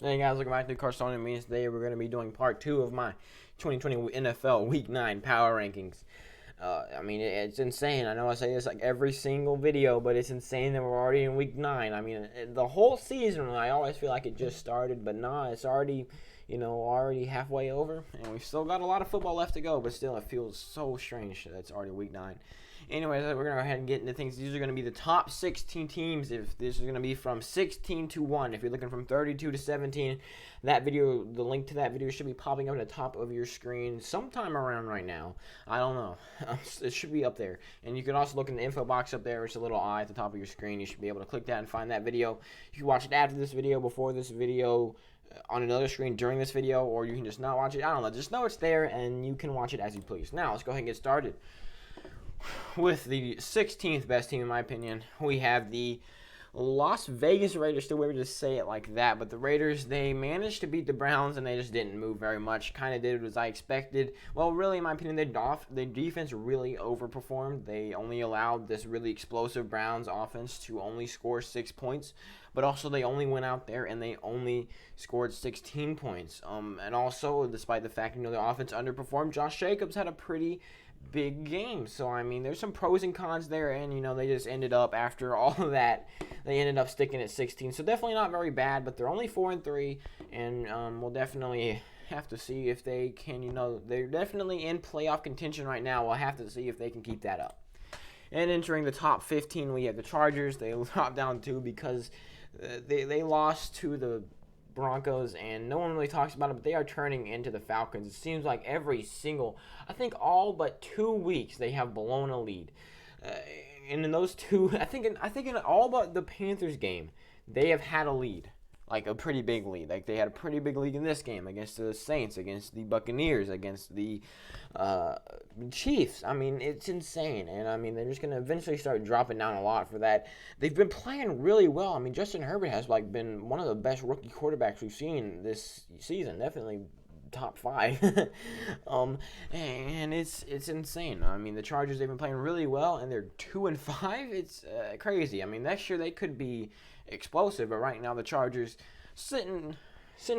Hey guys, welcome back to Carson and Means. Today we're going to be doing part 2 of my 2020 NFL Week 9 Power Rankings. It's insane. I know I say this like every single video, but it's insane that we're already in Week 9. The whole season, I always feel like it just started, but nah, it's already, already halfway over, and we've still got a lot of football left to go, but still, it feels so strange that it's already Week 9. Anyways, we're going to go ahead and get into things. These are going to be the top 16 teams. If this is going to be from 16 to 1. If you're looking from 32 to 17, that video, the link to that video should be popping up at the top of your screen sometime around right now. I don't know. It should be up there. And you can also look in the info box up there. It's a little eye at the top of your screen. You should be able to click that and find that video. You can watch it after this video, before this video, on another screen during this video, or you can just not watch it. I don't know. Just know it's there, and you can watch it as you please. Now, let's go ahead and get started. With the 16th best team, in my opinion, we have the Las Vegas Raiders. Still weird to say it like that, but the Raiders, they managed to beat the Browns, and they just didn't move very much. Kind of did as I expected. Well, really, in my opinion, their defense really overperformed. They only allowed this really explosive Browns offense to only score 6 points, but also they only went out there and they only scored 16 points. And also, despite the fact, the offense underperformed, Josh Jacobs had a pretty big game. So, there's some pros and cons there, and, they just ended up, after all of that, they ended up sticking at 16. So, definitely not very bad, but they're only 4-3, and we'll definitely have to see if they can, they're definitely in playoff contention right now. We'll have to see if they can keep that up. And entering the top 15, we have the Chargers. They dropped down 2 because they lost to the Broncos, and no one really talks about it, but they are turning into the Falcons. It seems like every single, I think all but 2 weeks, they have blown a lead. And in those two, I think in all but the Panthers game, they have had a lead, like a pretty big lead. Like they had a pretty big lead in this game against the Saints, against the Buccaneers, against the Chiefs. It's insane, and they're just gonna eventually start dropping down a lot for that. They've been playing really well. Justin Herbert has been one of the best rookie quarterbacks we've seen this season. Definitely top 5. And it's insane. The Chargers, they've been playing really well, and they're 2-5. It's crazy. Next year they could be explosive, but right now the Chargers sitting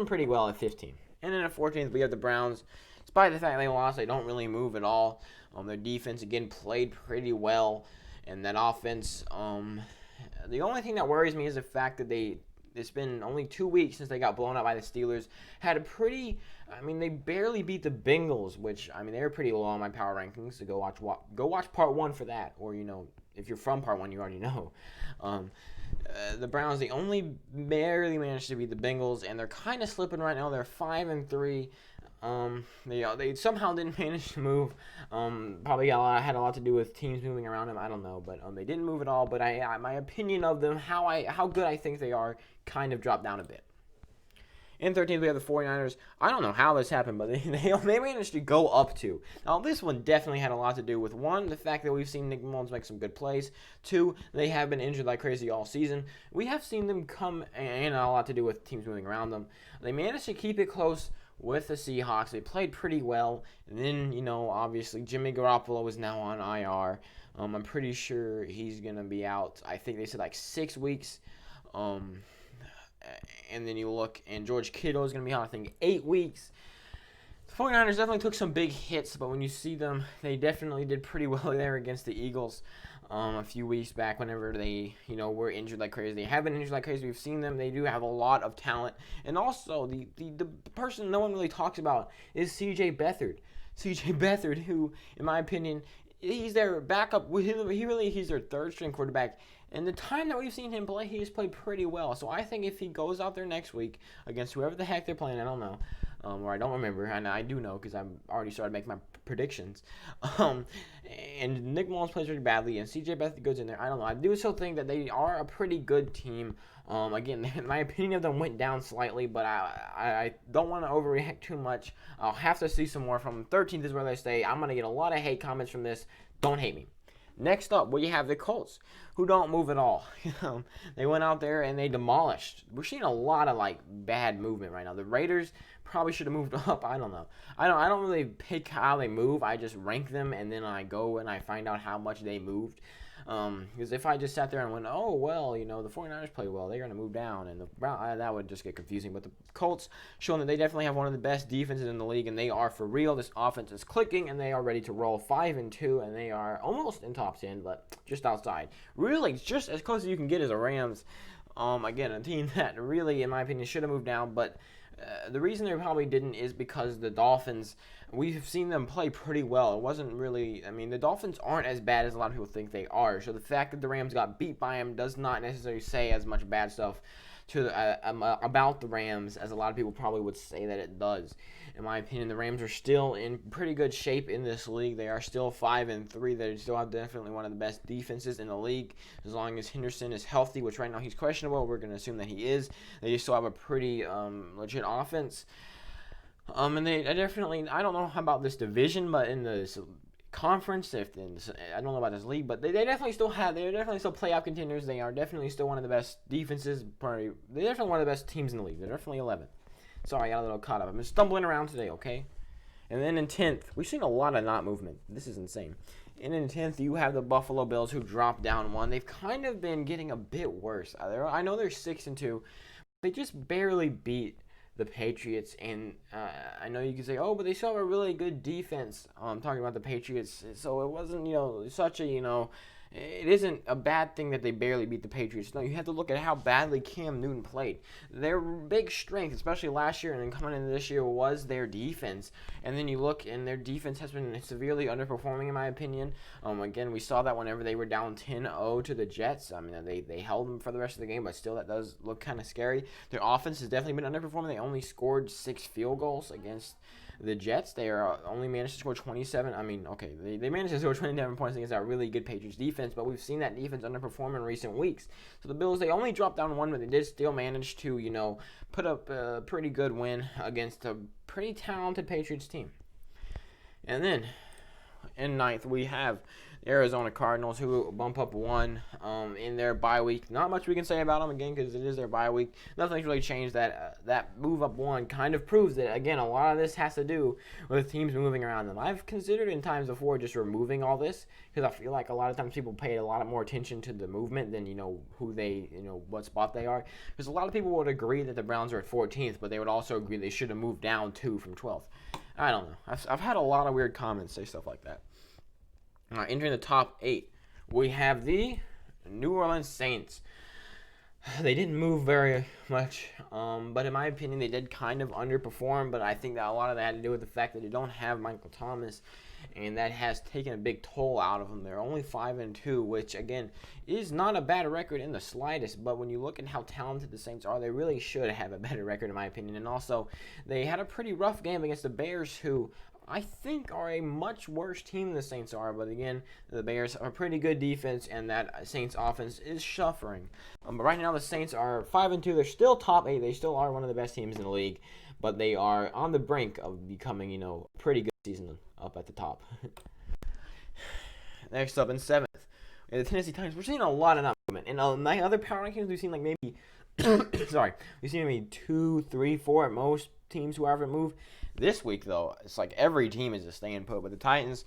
pretty well at 15. And then at 14th, we have the Browns. Despite the fact they lost, they don't really move at all. Their defense, again, played pretty well. And that offense, the only thing that worries me is the fact that it's been only 2 weeks since they got blown out by the Steelers. Had a pretty, they barely beat the Bengals, which, they were pretty low on my power rankings. So go watch part 1 for that. Or, if you're from part 1, you already know. The Browns, they only barely managed to beat the Bengals, and they're kind of slipping right now. They're 5-3. They somehow didn't manage to move. Probably had a lot to do with teams moving around them. I don't know, but they didn't move at all. But my opinion of them, how good I think they are, kind of dropped down a bit. In 13th, we have the 49ers. I don't know how this happened, but they managed to go up 2. Now, this one definitely had a lot to do with, 1, the fact that we've seen Nick Mullins make some good plays. 2, they have been injured like crazy all season. We have seen them come, and a lot to do with teams moving around them. They managed to keep it close with the Seahawks. They played pretty well. And then, obviously, Jimmy Garoppolo is now on IR. I'm pretty sure he's going to be out. I think they said 6 weeks. And then you look, and George Kittle is going to be out, I think, 8 weeks. The 49ers definitely took some big hits, but when you see them, they definitely did pretty well there against the Eagles a few weeks back whenever they, were injured like crazy. They have been injured like crazy. We've seen them. They do have a lot of talent. And also, the person no one really talks about is C.J. Beathard. C.J. Beathard, who, in my opinion, he's their backup. He's their third-string quarterback. And the time that we've seen him play, he has played pretty well. So I think if he goes out there next week against whoever the heck they're playing, I don't know, or I don't remember, and I do know because I've already started making my predictions. And Nick Mullins plays really badly, and C.J. Beathard goes in there. I don't know. I do still think that they are a pretty good team. Again, my opinion of them went down slightly, but I don't want to overreact too much. I'll have to see some more from them. 13th is where they stay. I'm going to get a lot of hate comments from this. Don't hate me. Next up, you have the Colts, who don't move at all. They went out there and they demolished. We're seeing a lot of bad movement right now. The Raiders probably should have moved up. I don't know. I don't really pick how they move. I just rank them, and then I go and I find out how much they moved. Because if I just sat there and went, oh, well, the 49ers play well, they're going to move down, and the Brown, that would just get confusing. But the Colts showing that they definitely have one of the best defenses in the league, and they are for real. This offense is clicking, and they are ready to roll 5-2, and they are almost in top 10, but just outside. Really, just as close as you can get as the Rams. Again, a team that really, in my opinion, should have moved down, but the reason they probably didn't is because the Dolphins, we've seen them play pretty well. It wasn't really, the Dolphins aren't as bad as a lot of people think they are. So the fact that the Rams got beat by them does not necessarily say as much bad stuff about the Rams as a lot of people probably would say that it does. In my opinion, the Rams are still in pretty good shape in this league. They are still 5-3. They still have definitely one of the best defenses in the league. As long as Henderson is healthy, which right now he's questionable, we're going to assume that he is. They still have a pretty legit offense. And they definitely, I don't know about this division, but in the conference, I don't know about this league, but they're definitely still playoff contenders. They are definitely still one of the best defenses. They're definitely one of the best teams in the league. They're definitely 11th. Sorry, I got a little caught up. I've been stumbling around today, okay? And then in 10th, we've seen a lot of not movement. This is insane. And in 10th, you have the Buffalo Bills, who dropped down one. They've kind of been getting a bit worse. I know they're 6-2. They just barely beat the Patriots. And I know you can say, oh, but they still have a really good defense. I'm talking about the Patriots. So it wasn't, such a, it isn't a bad thing that they barely beat the Patriots. No, you have to look at how badly Cam Newton played. Their big strength, especially last year and then coming into this year, was their defense. And then you look, and their defense has been severely underperforming, in my opinion. Again, we saw that whenever they were down 10-0 to the Jets. They held them for the rest of the game, but still that does look kind of scary. Their offense has definitely been underperforming. They only scored 6 field goals against the Jets. They are only managed to score 27. They managed to score 27 points against that really good Patriots defense, but we've seen that defense underperform in recent weeks. So the Bills, they only dropped down one, but they did still manage to, put up a pretty good win against a pretty talented Patriots team. And then in 9th, we have the Arizona Cardinals, who bump up one in their bye week. Not much we can say about them, again, because it is their bye week. Nothing's really changed. That move up one kind of proves that, again, a lot of this has to do with teams moving around them. I've considered in times before just removing all this, because I feel like a lot of times people pay a lot more attention to the movement than, who they, what spot they are. Because a lot of people would agree that the Browns are at 14th, but they would also agree they should have moved down 2 from 12th. I don't know. I've had a lot of weird comments say stuff like that. Entering the top 8, we have the New Orleans Saints. They didn't move very much, but in my opinion, they did kind of underperform. But I think that a lot of that had to do with the fact that they don't have Michael Thomas, and that has taken a big toll out of them. They're only 5-2, which again is not a bad record in the slightest. But when you look at how talented the Saints are, they really should have a better record, in my opinion. And also, they had a pretty rough game against the Bears, who I think are a much worse team than the Saints are, but again, the Bears are a pretty good defense, and that Saints offense is suffering. But right now, the Saints are 5-2. They're still top 8. They still are one of the best teams in the league, but they are on the brink of becoming, a pretty good season up at the top. Next up in 7th, we have the Tennessee Titans. We're seeing a lot of movement. In other power rankings, we've seen like maybe, we've seen maybe 2, 3, 4 at most teams who haven't moved. This week, though, it's like every team is just staying put. But the Titans,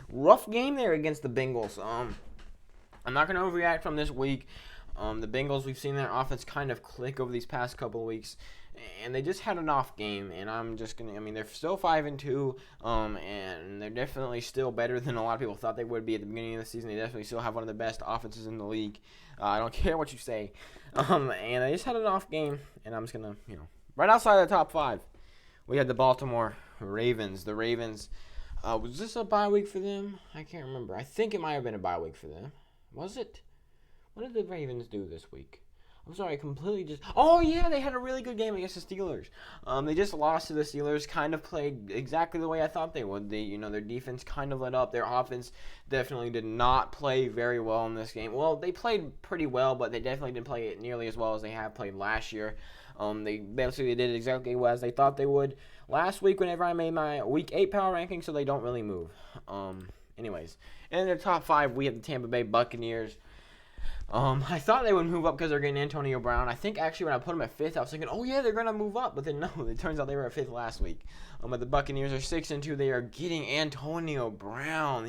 rough game there against the Bengals. I'm not going to overreact from this week. The Bengals, we've seen their offense kind of click over these past couple of weeks. And they just had an off game. And I'm just going to, they're still 5-2. And they're definitely still better than a lot of people thought they would be at the beginning of the season. They definitely still have one of the best offenses in the league. I don't care what you say. And they just had an off game. And I'm just going to, right outside of the top 5. We had the Baltimore Ravens. The Ravens, was this a bye week for them? I can't remember. I think it might have been a bye week for them. Was it? What did the Ravens do this week? I'm sorry, I completely just... Oh, yeah, they had a really good game against the Steelers. They just lost to the Steelers, kind of played exactly the way I thought they would. Their defense kind of let up. Their offense definitely did not play very well in this game. Well, they played pretty well, but they definitely didn't play it nearly as well as they have played last year. They basically did exactly as they thought they would last week whenever I made my Week 8 power ranking, so they don't really move. Anyways, in their top 5, we have the Tampa Bay Buccaneers. I thought they would move up because they're getting Antonio Brown. I think actually when I put them at 5th, I was thinking, oh yeah, they're going to move up. But then no, it turns out they were at 5th last week. But the Buccaneers are 6-2. They are getting Antonio Brown.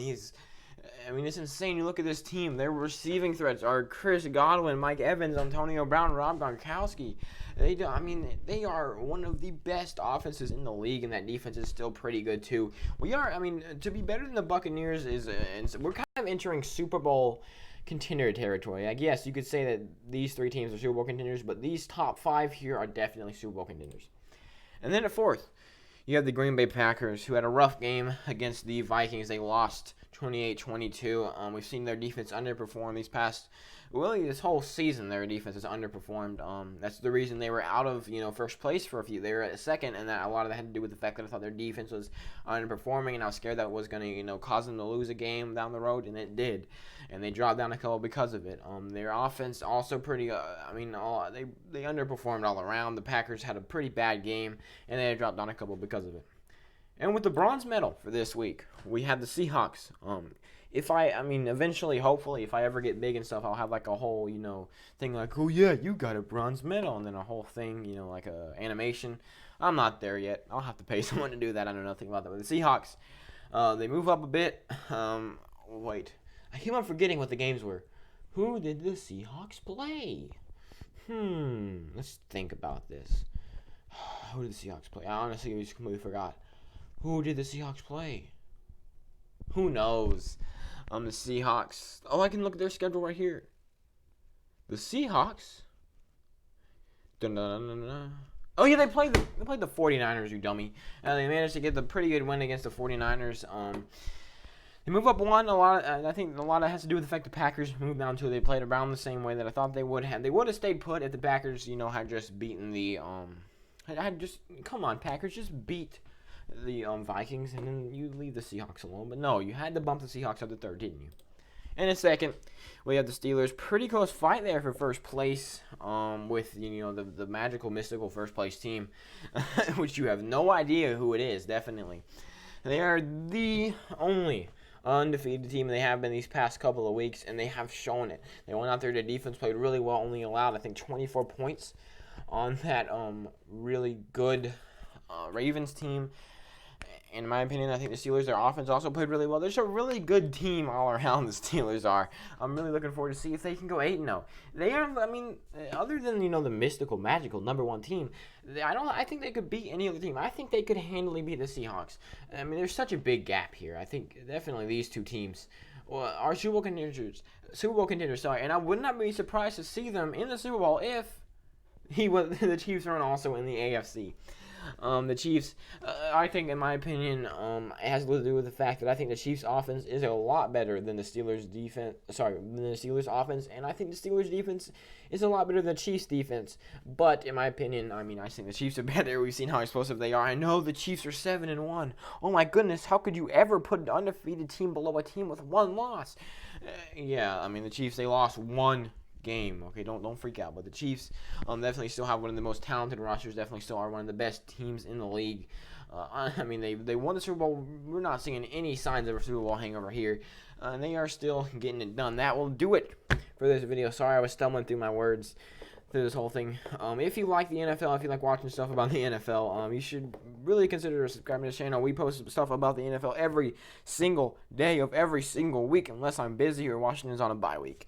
I mean, it's insane. You look at this team. Their receiving threats are Chris Godwin, Mike Evans, Antonio Brown, Rob Gronkowski. They are one of the best offenses in the league, and that defense is still pretty good too. To be better than the Buccaneers we're kind of entering Super Bowl contender territory. I guess you could say that these three teams are Super Bowl contenders, but these top five here are definitely Super Bowl contenders. And then at fourth, you have the Green Bay Packers, who had a rough game against the Vikings. They lost 28-22. We've seen their defense underperform this whole season. Their defense has underperformed. That's the reason they were out of first place for a few. They were at second, and a lot of that had to do with the fact that I thought their defense was underperforming, and I was scared that it was going to cause them to lose a game down the road, and it did. And they dropped down a couple because of it. Their offense also pretty. They underperformed all around. The Packers had a pretty bad game, and they dropped down a couple because of it. And with the bronze medal for this week, we had the Seahawks. Eventually, hopefully, if I ever get big and stuff, I'll have like a whole, thing like, oh yeah, you got a bronze medal, and then a whole thing, like a animation. I'm not there yet. I'll have to pay someone to do that. I know nothing about that. But the Seahawks, they move up a bit. Wait, I keep on forgetting what the games were. Who did the Seahawks play? Let's think about this. Who did the Seahawks play? I honestly just completely forgot. Who did the Seahawks play? Who knows? The Seahawks. Oh, I can look at their schedule right here. The Seahawks. Oh yeah, they played the 49ers, you dummy. They managed to get the pretty good win against the 49ers. They move up one. I think a lot of it has to do with the fact the Packers moved down two. They played around the same way that I thought they would have. They would have stayed put if the Packers, had just beaten the come on, Packers, just beat the Vikings, and then you leave the Seahawks alone. But no, you had to bump the Seahawks up to third, didn't you? And in second, we have the Steelers. Pretty close fight there for first place, with the magical, mystical first place team, which you have no idea who it is. Definitely, they are the only undefeated team they have been these past couple of weeks, and they have shown it. They went out there. Their defense played really well. Only allowed, I think, 24 points on that really good Ravens team. In my opinion, I think the Steelers, their offense also played really well. There's a really good team all around, the Steelers are. I'm really looking forward to see if they can go 8-0. They are, other than, the mystical, magical number one team, I think they could beat any other team. I think they could handily beat the Seahawks. There's such a big gap here. I think definitely these two teams are Super Bowl contenders, and I would not be surprised to see them in the Super Bowl if the Chiefs are also in the AFC. The Chiefs, I think, in my opinion, it has to do with the fact that I think the Chiefs' offense is a lot better than the Steelers' defense. Than the Steelers' offense, and I think the Steelers' defense is a lot better than the Chiefs' defense. But in my opinion, I think the Chiefs are better. We've seen how explosive they are. I know the Chiefs are 7-1. Oh my goodness, how could you ever put an undefeated team below a team with one loss? The Chiefs, they lost one game. Okay, don't freak out. But the Chiefs definitely still have one of the most talented rosters. Definitely still are one of the best teams in the league. They won the Super Bowl. We're not seeing any signs of a Super Bowl hangover here. And they are still getting it done. That will do it for this video. Sorry, I was stumbling through my words through this whole thing. If you like the NFL, if you like watching stuff about the NFL, you should really consider subscribing to this channel. We post stuff about the NFL every single day of every single week, unless I'm busy or Washington's on a bye week.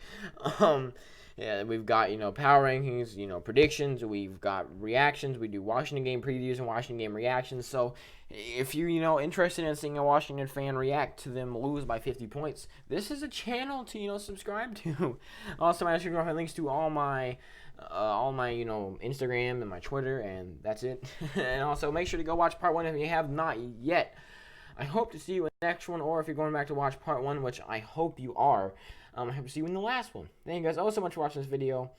We've got, power rankings, predictions. We've got reactions. We do Washington game previews and Washington game reactions. So if you're, interested in seeing a Washington fan react to them lose by 50 points, this is a channel to, subscribe to. Also, my Instagram has links to all my Instagram and my Twitter, and that's it. And also, make sure to go watch part 1 if you have not yet. I hope to see you in the next one, or if you're going back to watch part 1, which I hope you are, I hope to see you in the last one. Thank you guys all so much for watching this video.